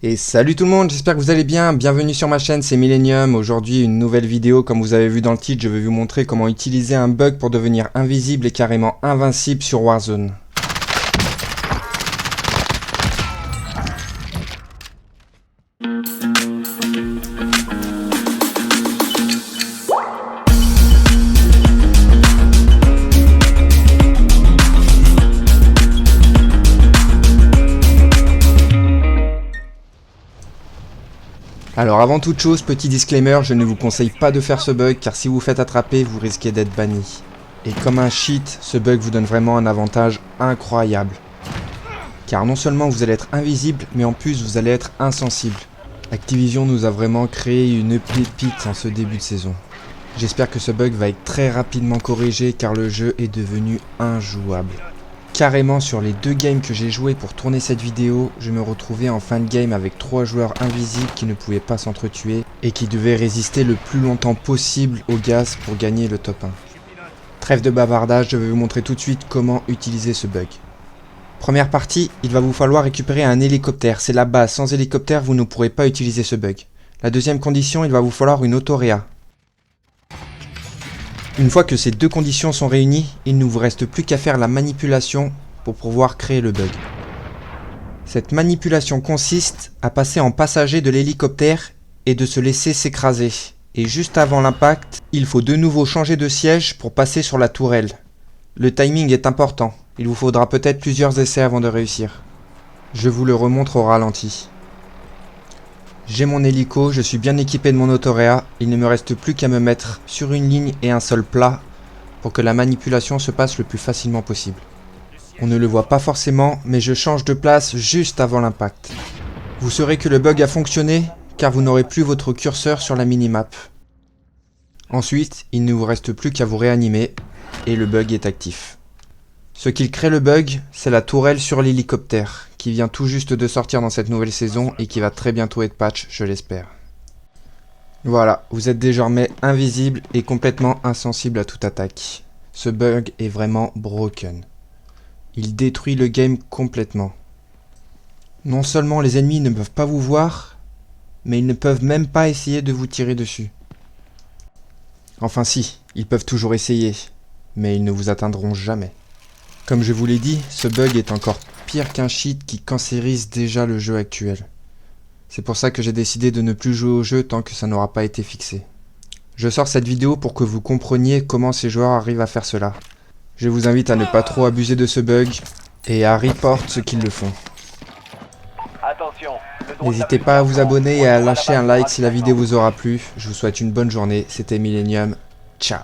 Et salut tout le monde, j'espère que vous allez bien, bienvenue sur ma chaîne, c'est Millennium. Aujourd'hui une nouvelle vidéo, comme vous avez vu dans le titre, je vais vous montrer comment utiliser un bug pour devenir invisible et carrément invincible sur Warzone. Alors avant toute chose, petit disclaimer, je ne vous conseille pas de faire ce bug car si vous faites attraper, vous risquez d'être banni. Et comme un cheat, ce bug vous donne vraiment un avantage incroyable. Car non seulement vous allez être invisible, mais en plus vous allez être insensible. Activision nous a vraiment créé une pépite en ce début de saison. J'espère que ce bug va être très rapidement corrigé car le jeu est devenu injouable. Carrément sur les 2 games que j'ai joué pour tourner cette vidéo, je me retrouvais en fin de game avec 3 joueurs invisibles qui ne pouvaient pas s'entretuer et qui devaient résister le plus longtemps possible au gaz pour gagner le top 1. Trêve de bavardage, je vais vous montrer tout de suite comment utiliser ce bug. Première partie, il va vous falloir récupérer un hélicoptère, c'est la base, sans hélicoptère vous ne pourrez pas utiliser ce bug. La deuxième condition, il va vous falloir une autoréa. Une fois que ces 2 conditions sont réunies, il ne vous reste plus qu'à faire la manipulation pour pouvoir créer le bug. Cette manipulation consiste à passer en passager de l'hélicoptère et de se laisser s'écraser. Et juste avant l'impact, il faut de nouveau changer de siège pour passer sur la tourelle. Le timing est important, il vous faudra peut-être plusieurs essais avant de réussir. Je vous le remontre au ralenti. J'ai mon hélico, je suis bien équipé de mon autoréa, il ne me reste plus qu'à me mettre sur une ligne et un sol plat pour que la manipulation se passe le plus facilement possible. On ne le voit pas forcément, mais je change de place juste avant l'impact. Vous saurez que le bug a fonctionné car vous n'aurez plus votre curseur sur la minimap. Ensuite, il ne vous reste plus qu'à vous réanimer et le bug est actif. Ce qui crée le bug, c'est la tourelle sur l'hélicoptère, qui vient tout juste de sortir dans cette nouvelle saison et qui va très bientôt être patch, je l'espère. Voilà, vous êtes désormais invisible et complètement insensible à toute attaque. Ce bug est vraiment broken. Il détruit le game complètement. Non seulement les ennemis ne peuvent pas vous voir, mais ils ne peuvent même pas essayer de vous tirer dessus. Enfin si, ils peuvent toujours essayer, mais ils ne vous atteindront jamais. Comme je vous l'ai dit, ce bug est encore pire qu'un cheat qui cancérise déjà le jeu actuel. C'est pour ça que j'ai décidé de ne plus jouer au jeu tant que ça n'aura pas été fixé. Je sors cette vidéo pour que vous compreniez comment ces joueurs arrivent à faire cela. Je vous invite à ne pas trop abuser de ce bug et à report ceux qui le font. N'hésitez pas à vous abonner et à lâcher un like si la vidéo vous aura plu. Je vous souhaite une bonne journée, c'était Millennium. Ciao.